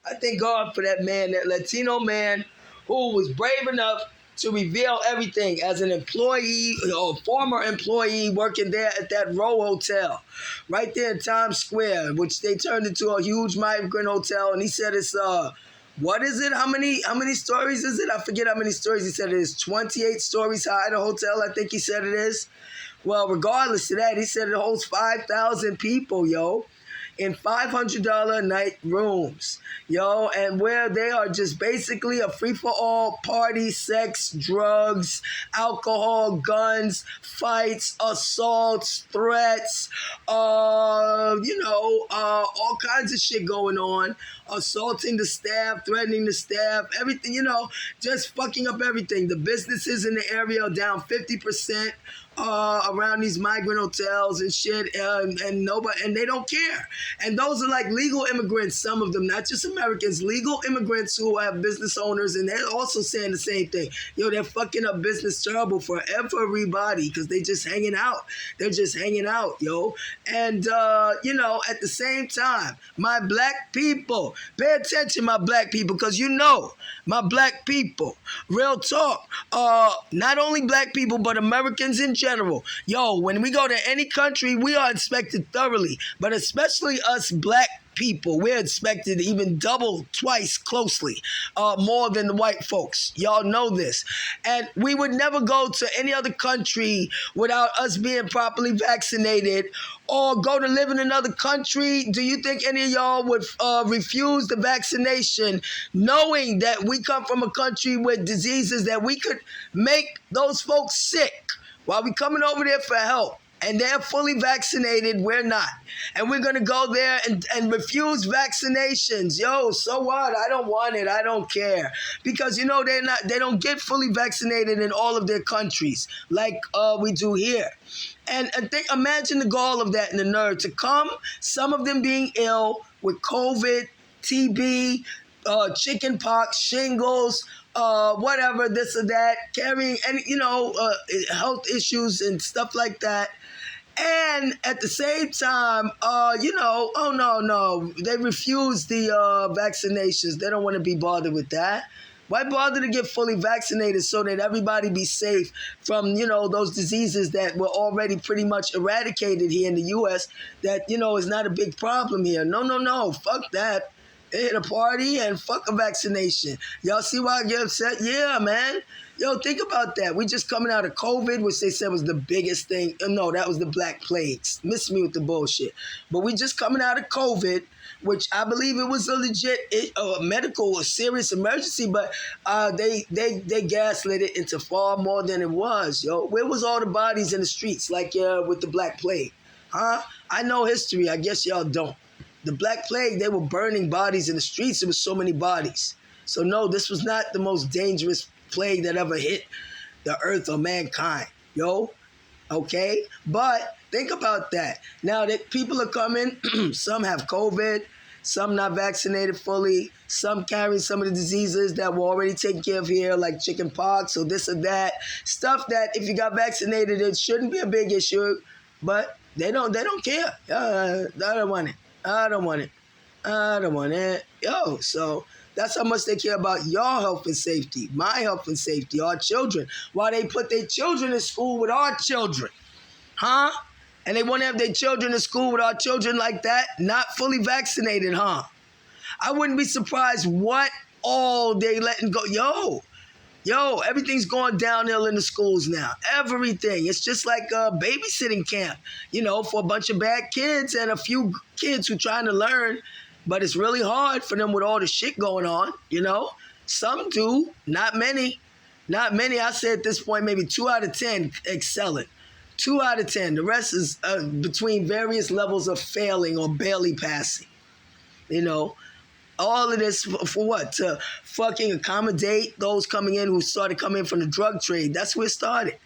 I thank God for that man, that Latino man who was brave enough to reveal everything as an employee or former employee working there at that Row Hotel right there in Times Square, which they turned into a huge migrant hotel. And he said it's what is it? How many stories is it? I forget how many stories he said it is. 28 stories high, the hotel, I think he said it is. Well, regardless of that, he said it holds 5,000 people, yo, in $500 a night rooms, yo, and where they are just basically a free-for-all party, sex, drugs, alcohol, guns, fights, assaults, threats, all kinds of shit going on, assaulting the staff, threatening the staff, everything, just fucking up everything. The businesses in the area are down 50%. Around these migrant hotels and shit, and they don't care. And those are like legal immigrants, some of them, not just Americans, legal immigrants who have business owners, and they're also saying the same thing. Yo, they're fucking up business terrible for everybody because they just hanging out. They're just hanging out, yo. And at the same time, my black people, pay attention, my black people, because my black people, real talk, not only black people, but Americans in general. Yo, when we go to any country, we are inspected thoroughly, but especially us black people, we're inspected even double, twice closely, more than the white folks. Y'all know this. And we would never go to any other country without us being properly vaccinated or go to live in another country. Do you think any of y'all would refuse the vaccination knowing that we come from a country with diseases that we could make those folks sick while we coming over there for help? And they're fully vaccinated, we're not. And we're going to go there and refuse vaccinations. Yo, so what? I don't want it. I don't care. Because, they don't get fully vaccinated in all of their countries like we do here. And imagine the gall of that and the nerve to come, some of them being ill with COVID, TB, chicken pox, shingles, whatever, this or that, carrying any, health issues and stuff like that. And at the same time, oh no, they refuse the vaccinations. They don't want to be bothered with that. Why bother to get fully vaccinated so that everybody be safe from, those diseases that were already pretty much eradicated here in the U.S. that, is not a big problem here. No, fuck that. They hit a party and fuck a vaccination. Y'all see why I get upset? Yeah, man. Yo, think about that. We just coming out of COVID, which they said was the biggest thing. No, that was the Black Plagues. Miss me with the bullshit. But we just coming out of COVID, which I believe it was a legit medical or serious emergency, but they gaslit it into far more than it was, yo. Where was all the bodies in the streets like with the Black Plague? Huh? I know history. I guess y'all don't. The Black Plague, they were burning bodies in the streets. There was so many bodies. So no, this was not the most dangerous plague that ever hit the earth or mankind, yo. Okay? But think about that. Now that people are coming, some have COVID, some not vaccinated fully, some carrying some of the diseases that were already taken care of here, like chicken pox or this or that. Stuff that if you got vaccinated, it shouldn't be a big issue, but they don't care. I don't want it. I don't want it. Yo, so that's how much they care about your health and safety, my health and safety, our children. Why they put their children in school with our children. Huh? And they want to have their children in school with our children like that, not fully vaccinated, huh? I wouldn't be surprised what all they letting go. Yo, everything's going downhill in the schools now. Everything. It's just like a babysitting camp, for a bunch of bad kids and a few kids who trying to learn. But it's really hard for them with all the shit going on, Some do, not many. Not many. I say at this point, maybe 2 out of 10 excelling. 2 out of 10. The rest is between various levels of failing or barely passing, All of this for what? To fucking accommodate those coming in who started coming in from the drug trade. That's where it started.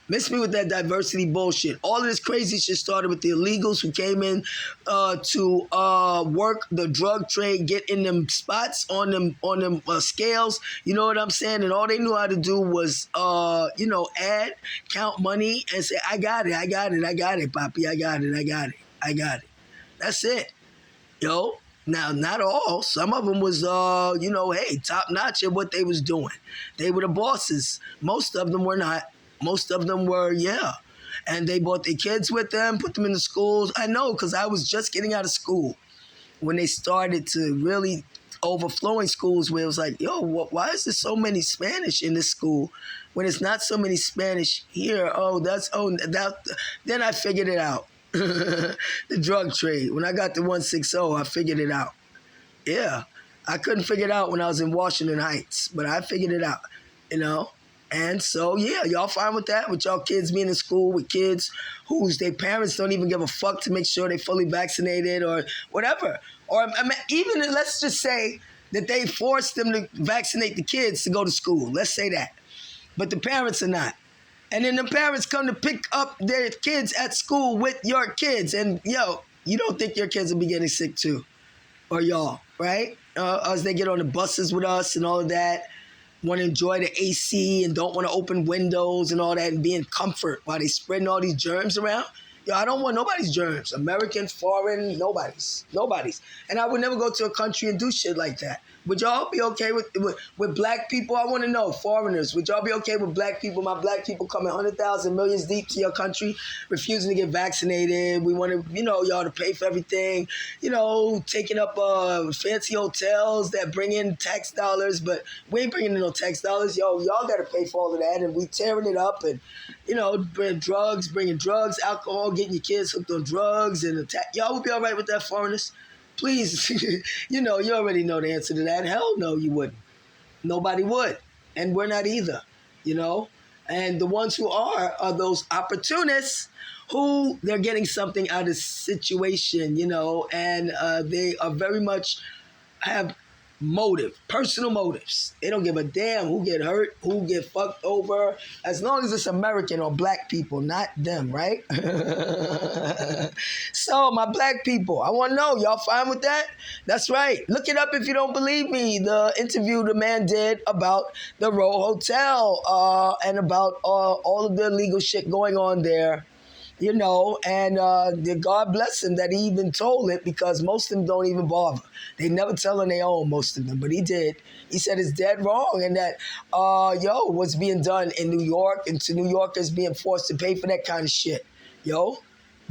Miss me with that diversity bullshit. All of this crazy shit started with the illegals who came in to work the drug trade, get in them spots on them scales. You know what I'm saying? And all they knew how to do was, add, count money, and say, I got it, Papi, I got it. That's it, yo. Now, not all. Some of them was, hey, top notch at what they was doing. They were the bosses. Most of them were not. Most of them were, yeah. And they brought their kids with them, put them in the schools. I know, because I was just getting out of school when they started to really overflowing schools where it was like, yo, why is there so many Spanish in this school when it's not so many Spanish here? Then I figured it out. The drug trade. When I got to 160, I figured it out. Yeah. I couldn't figure it out when I was in Washington Heights, but I figured it out, you know? And so, yeah, y'all fine with that? With y'all kids being in school with kids whose their parents don't even give a fuck to make sure they're fully vaccinated or whatever. Or I mean, even let's just say that they forced them to vaccinate the kids to go to school. Let's say that. But the parents are not. And then the parents come to pick up their kids at school with your kids. And, yo, you don't think your kids will be getting sick too. Or y'all, right? As they get on the buses with us and all of that. Want to enjoy the AC and don't want to open windows and all that and be in comfort while they spreading all these germs around. Yo, I don't want nobody's germs. American, foreign, nobody's. And I would never go to a country and do shit like that. Would y'all be okay with black people? I want to know, foreigners, would y'all be okay with black people, my black people coming 100,000 millions deep to your country, refusing to get vaccinated? We want to, y'all to pay for everything, taking up fancy hotels that bring in tax dollars, but we ain't bringing in no tax dollars. Yo, y'all got to pay for all of that, and we tearing it up and, bringing drugs, alcohol, getting your kids hooked on drugs and attack. Y'all would be all right with that, foreigners? Please, you already know the answer to that. Hell no, you wouldn't. Nobody would. And we're not either, And the ones who are those opportunists who they're getting something out of the situation, and they are very much have personal motives. They don't give a damn who get hurt, who get fucked over, as long as it's American or black people, not them, right? So, my black people, I want to know, y'all fine with that? That's right. Look it up if you don't believe me. The interview the man did about the Row Hotel and about all of the illegal shit going on there. And God bless him that he even told it, because most of them don't even bother. They never tell on their own, most of them, but he did. He said it's dead wrong, and that, what's being done in New York, and to New Yorkers being forced to pay for that kind of shit.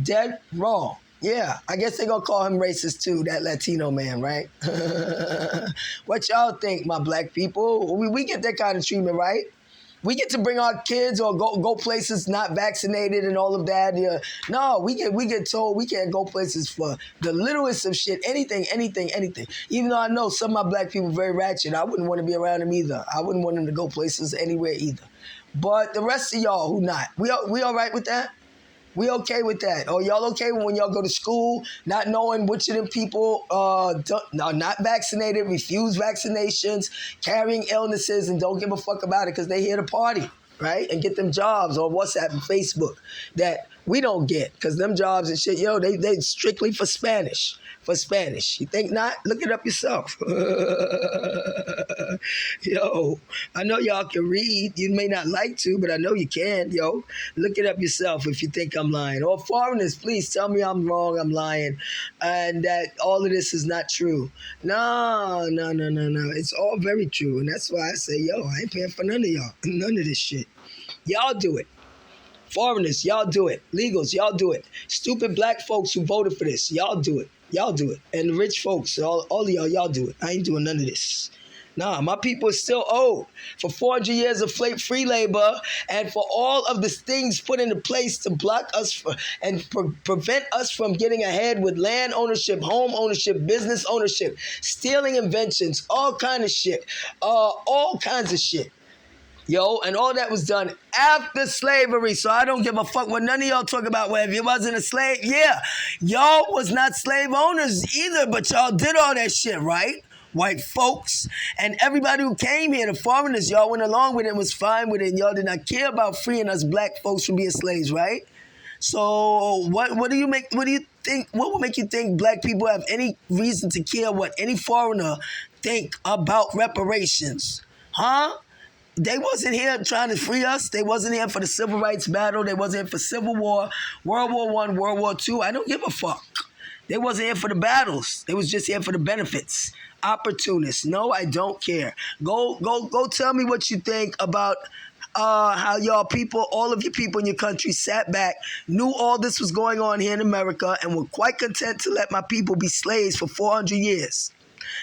Dead wrong. Yeah, I guess they're going to call him racist too, that Latino man, right? What y'all think, my black people? We get that kind of treatment, right? We get to bring our kids or go places not vaccinated and all of that. Yeah. No, we get told we can't go places for the littlest of shit. Anything. Even though I know some of my black people are very ratchet, I wouldn't want to be around them either. I wouldn't want them to go places anywhere either. But the rest of y'all who not, we all right with that? We okay with that? Or y'all okay when y'all go to school, not knowing which of them people are not vaccinated, refuse vaccinations, carrying illnesses, and don't give a fuck about it because they here to party, right? And get them jobs on WhatsApp and Facebook that we don't get, because them jobs and shit, they strictly for Spanish. You think not? Look it up yourself. I know y'all can read. You may not like to, but I know you can, Look it up yourself if you think I'm lying. Or foreigners, please tell me I'm wrong, I'm lying, and that all of this is not true. No. It's all very true, and that's why I say, I ain't paying for none of y'all. None of this shit. Y'all do it. Foreigners, y'all do it. Legals, y'all do it. Stupid black folks who voted for this, y'all do it. And the rich folks, all of y'all do it. I ain't doing none of this. Nah, my people are still owed for 400 years of free labor and for all of the things put into place to block us and prevent us from getting ahead with land ownership, home ownership, business ownership, stealing inventions, all kinds of shit. And all that was done after slavery. So I don't give a fuck what none of y'all talk about. Well, if you wasn't a slave, yeah. Y'all was not slave owners either, but y'all did all that shit, right? White folks and everybody who came here, the foreigners, y'all went along with it and was fine with it. And y'all did not care about freeing us black folks from being slaves, right? So what do you think? What would make you think black people have any reason to care what any foreigner think about reparations? Huh? They wasn't here trying to free us. They wasn't here for the civil rights battle. They wasn't here for Civil War, World War I, World War II. I don't give a fuck. They wasn't here for the battles. They was just here for the benefits. Opportunists. No, I don't care. Go tell me what you think about how y'all people, all of you people in your country sat back, knew all this was going on here in America, and were quite content to let my people be slaves for 400 years.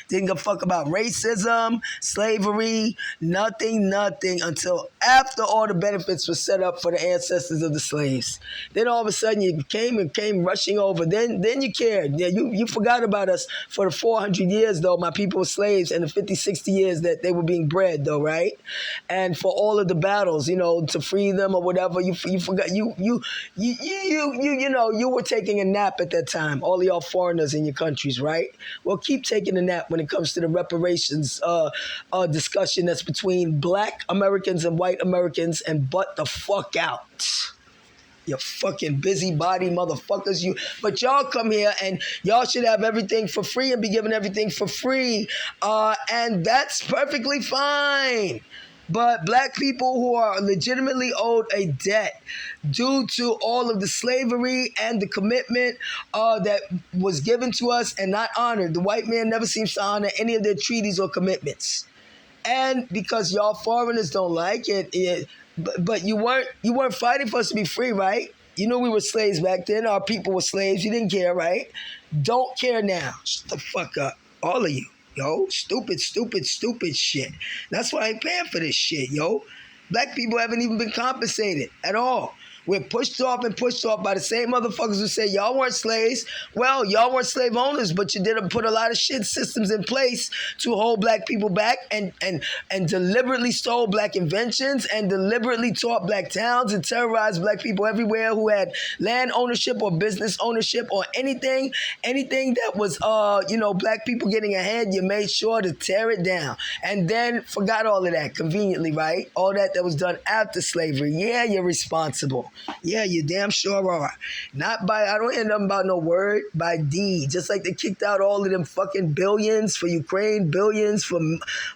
Didn't give a fuck about racism, slavery, nothing until after all the benefits were set up for the ancestors of the slaves. Then all of a sudden you came rushing over. Then you cared. Yeah, you forgot about us for the 400 years though, my people were slaves, and the 50, 60 years that they were being bred though, right? And for all of the battles, to free them or whatever, you forgot you were taking a nap at that time. All of y'all foreigners in your countries, right? Well, keep taking a nap when it comes to the reparations discussion that's between black Americans and white Americans, and butt the fuck out. You fucking busybody motherfuckers. But y'all come here and y'all should have everything for free and be given everything for free. And that's perfectly fine. But black people who are legitimately owed a debt due to all of the slavery and the commitment that was given to us and not honored. The white man never seems to honor any of their treaties or commitments. And because y'all foreigners don't like it, but you weren't fighting for us to be free, right? You knew we were slaves back then. Our people were slaves. You didn't care, right? Don't care now. Shut the fuck up. All of you. Yo, stupid shit. That's why I ain't paying for this shit, yo. Black people haven't even been compensated at all. We're pushed off by the same motherfuckers who say y'all weren't slaves. Well, y'all weren't slave owners, but you did put a lot of shit systems in place to hold black people back and deliberately stole black inventions and deliberately taught black towns and terrorized black people everywhere who had land ownership or business ownership or anything that was black people getting ahead. You made sure to tear it down and then forgot all of that conveniently, right? All that was done after slavery. Yeah, you're responsible. Yeah, you damn sure are. Not by, I don't hear nothing about no word, by deed. Just like they kicked out all of them fucking billions for Ukraine, billions for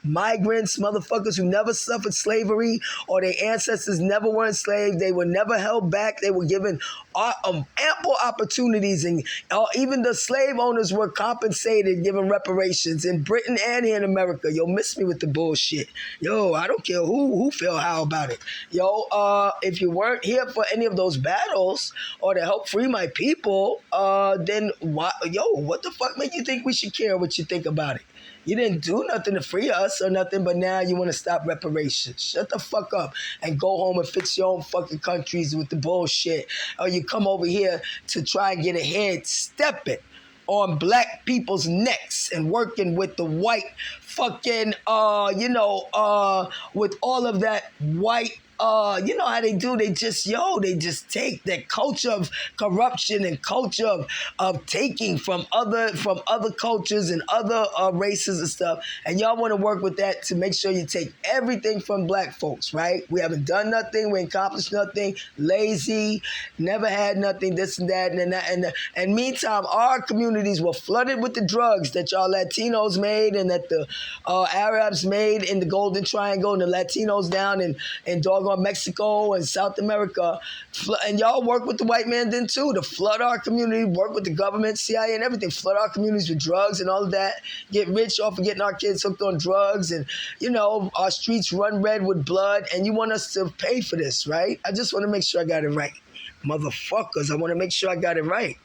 migrants, motherfuckers who never suffered slavery or their ancestors never were enslaved. They were never held back. They were given ample opportunities, and even the slave owners were compensated, given reparations in Britain and here in America. Yo, miss me with the bullshit. Yo, I don't care who feel how about it. Yo, if you weren't here for any of those battles or to help free my people, then what the fuck make you think we should care what you think about it? You didn't do nothing to free us or nothing, but now you want to stop reparations. Shut the fuck up and go home and fix your own fucking countries with the bullshit. Or you come over here to try and get ahead, stepping on black people's necks and working with the white fucking, with all of that white, you know how they do, they just take that culture of corruption and culture of taking from other cultures and other races and stuff, and y'all want to work with that to make sure you take everything from black folks, right? We haven't done nothing, we accomplished nothing, lazy, never had nothing, this and that, and meantime, our communities were flooded with the drugs that y'all Latinos made and that the Arabs made in the Golden Triangle and the Latinos down in doggone Mexico and South America, and y'all work with the white man then too to flood our community, work with the government, CIA and everything, flood our communities with drugs and all of that, get rich off of getting our kids hooked on drugs, and our streets run red with blood, and you want us to pay for this, right? I just want to make sure I got it right. Motherfuckers, I want to make sure I got it right,